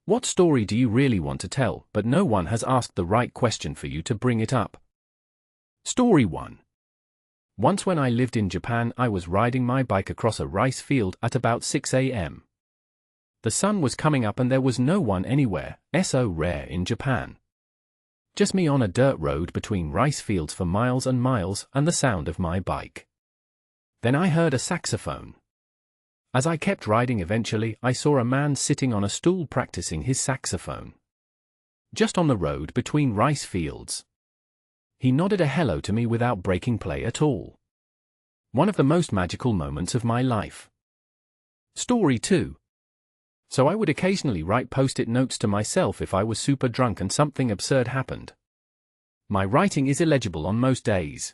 What story do you really want to tell, but no one has asked the right question for you to bring it up? Story 1. Once when I lived in Japan, I was riding my bike across a rice field at about 6 a.m. The sun was coming up and there was no one anywhere, so rare in Japan. Just me on a dirt road between rice fields for miles and miles and the sound of my bike. Then I heard a saxophone. As I kept riding, eventually I saw a man sitting on a stool practicing his saxophone. Just on the road between rice fields. He nodded a hello to me without breaking play at all. One of the most magical moments of my life. Story 2. So I would occasionally write post-it notes to myself if I was super drunk and something absurd happened. My writing is illegible on most days.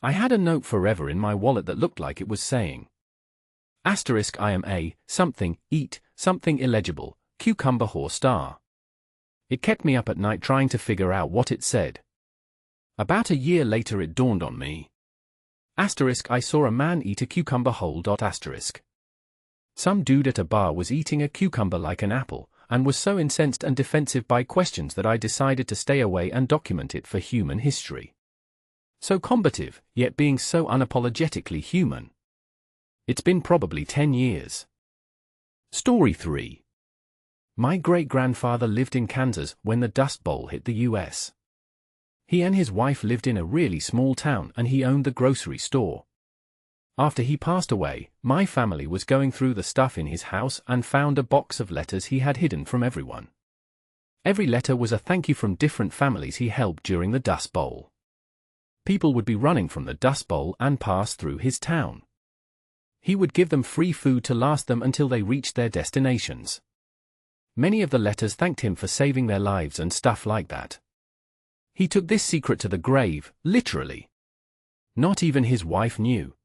I had a note forever in my wallet that looked like it was saying, I am a, something, eat, something illegible, cucumber horse star. It kept me up at night trying to figure out what it said. About a year later it dawned on me. I saw a man eat a cucumber whole. Some dude at a bar was eating a cucumber like an apple, and was so incensed and defensive by questions that I decided to stay away and document it for human history. So combative, yet being so unapologetically human. It's been probably 10 years. Story 3. My great-grandfather lived in Kansas when the Dust Bowl hit the U.S. He and his wife lived in a really small town and he owned the grocery store. After he passed away, my family was going through the stuff in his house and found a box of letters he had hidden from everyone. Every letter was a thank you from different families he helped during the Dust Bowl. People would be running from the Dust Bowl and pass through his town. He would give them free food to last them until they reached their destinations. Many of the letters thanked him for saving their lives and stuff like that. He took this secret to the grave, literally. Not even his wife knew.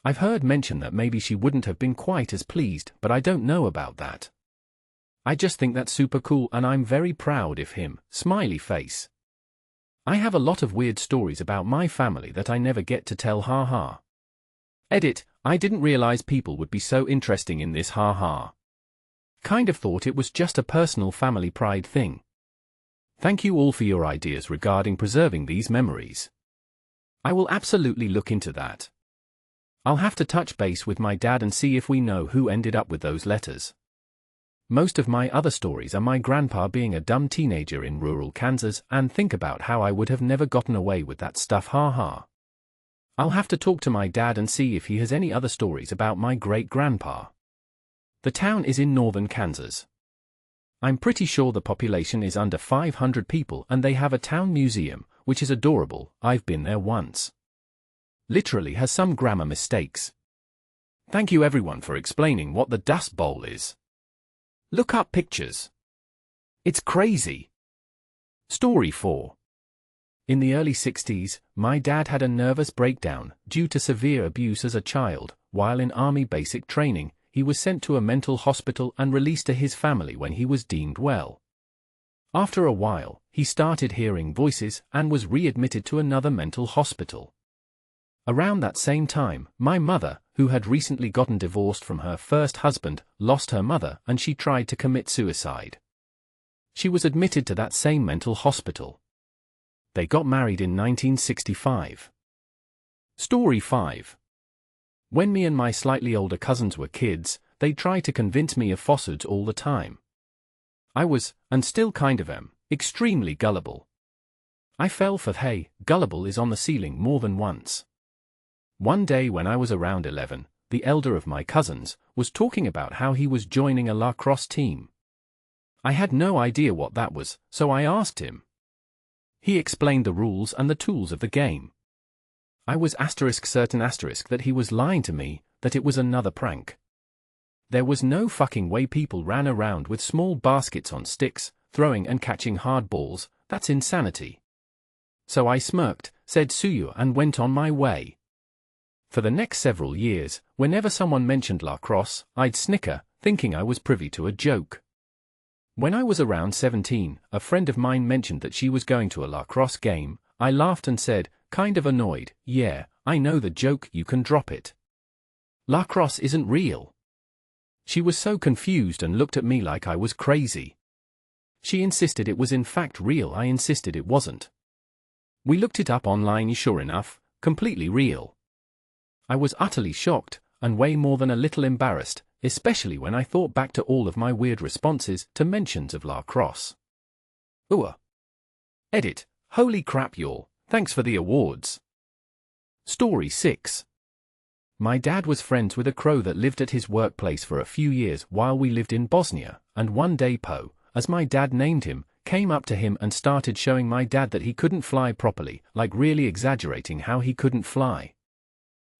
I've heard mention that maybe she wouldn't have been quite as pleased, but I don't know about that. I just think that's super cool and I'm very proud of him, smiley face. I have a lot of weird stories about my family that I never get to tell, haha. Edit, I didn't realize people would be so interesting in this, haha. Kind of thought it was just a personal family pride thing. Thank you all for your ideas regarding preserving these memories. I will absolutely look into that. I'll have to touch base with my dad and see if we know who ended up with those letters. Most of my other stories are my grandpa being a dumb teenager in rural Kansas and think about how I would have never gotten away with that stuff, haha. I'll have to talk to my dad and see if he has any other stories about my great-grandpa. The town is in northern Kansas. I'm pretty sure the population is under 500 people and they have a town museum, which is adorable. I've been there once. Literally has some grammar mistakes. Thank you everyone for explaining what the Dust Bowl is. Look up pictures. It's crazy. Story 4. In the early 60s, my dad had a nervous breakdown due to severe abuse as a child. While in Army basic training, he was sent to a mental hospital and released to his family when he was deemed well. After a while, he started hearing voices and was readmitted to another mental hospital. Around that same time, my mother, who had recently gotten divorced from her first husband, lost her mother and she tried to commit suicide. She was admitted to that same mental hospital. They got married in 1965. Story 5. When me and my slightly older cousins were kids, they tried to convince me of falsehoods all the time. I was, and still kind of am, extremely gullible. I fell for "hey, gullible is on the ceiling" more than once. One day when I was around 11, the elder of my cousins was talking about how he was joining a lacrosse team. I had no idea what that was, so I asked him. He explained the rules and the tools of the game. I was certain that he was lying to me, that it was another prank. There was no fucking way people ran around with small baskets on sticks, throwing and catching hard balls. That's insanity. So I smirked, said "suyu" and went on my way. For the next several years, whenever someone mentioned lacrosse, I'd snicker, thinking I was privy to a joke. When I was around 17, a friend of mine mentioned that she was going to a lacrosse game. I laughed and said, kind of annoyed, "Yeah, I know the joke, you can drop it. Lacrosse isn't real." She was so confused and looked at me like I was crazy. She insisted it was in fact real. I insisted it wasn't. We looked it up online. Sure enough, completely real. I was utterly shocked, and way more than a little embarrassed, especially when I thought back to all of my weird responses to mentions of La Crosse. Ooh. Edit. Holy crap y'all, thanks for the awards. Story 6. My dad was friends with a crow that lived at his workplace for a few years while we lived in Bosnia, and one day Po, as my dad named him, came up to him and started showing my dad that he couldn't fly properly, like really exaggerating how he couldn't fly.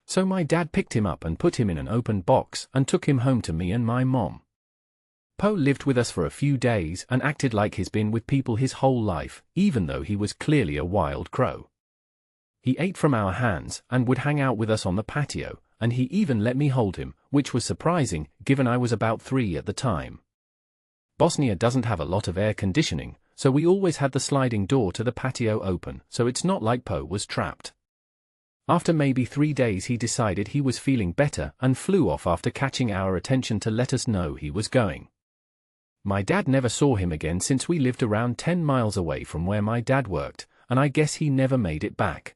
So my dad picked him up and put him in an open box and took him home to me and my mom. Po lived with us for a few days and acted like he's been with people his whole life, even though he was clearly a wild crow. He ate from our hands and would hang out with us on the patio, and he even let me hold him, which was surprising, given I was about 3 at the time. Bosnia doesn't have a lot of air conditioning, so we always had the sliding door to the patio open, so it's not like Po was trapped. After maybe 3 days he decided he was feeling better and flew off after catching our attention to let us know he was going. My dad never saw him again since we lived around 10 miles away from where my dad worked, and I guess he never made it back.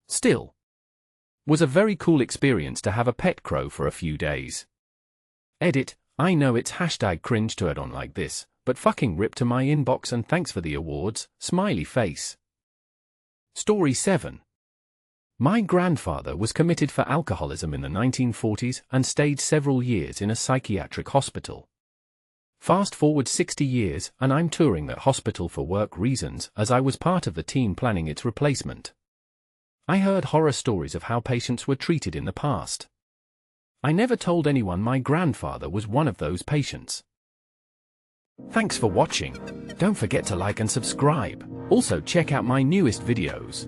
Still, was a very cool experience to have a pet crow for a few days. Edit. I know it's #cringe to add on like this, but fucking rip to my inbox and thanks for the awards, smiley face. Story 7. My grandfather was committed for alcoholism in the 1940s and stayed several years in a psychiatric hospital. Fast forward 60 years and I'm touring that hospital for work reasons as I was part of the team planning its replacement. I heard horror stories of how patients were treated in the past. I never told anyone my grandfather was one of those patients. Thanks for watching. Don't forget to like and subscribe. Also check out my newest videos.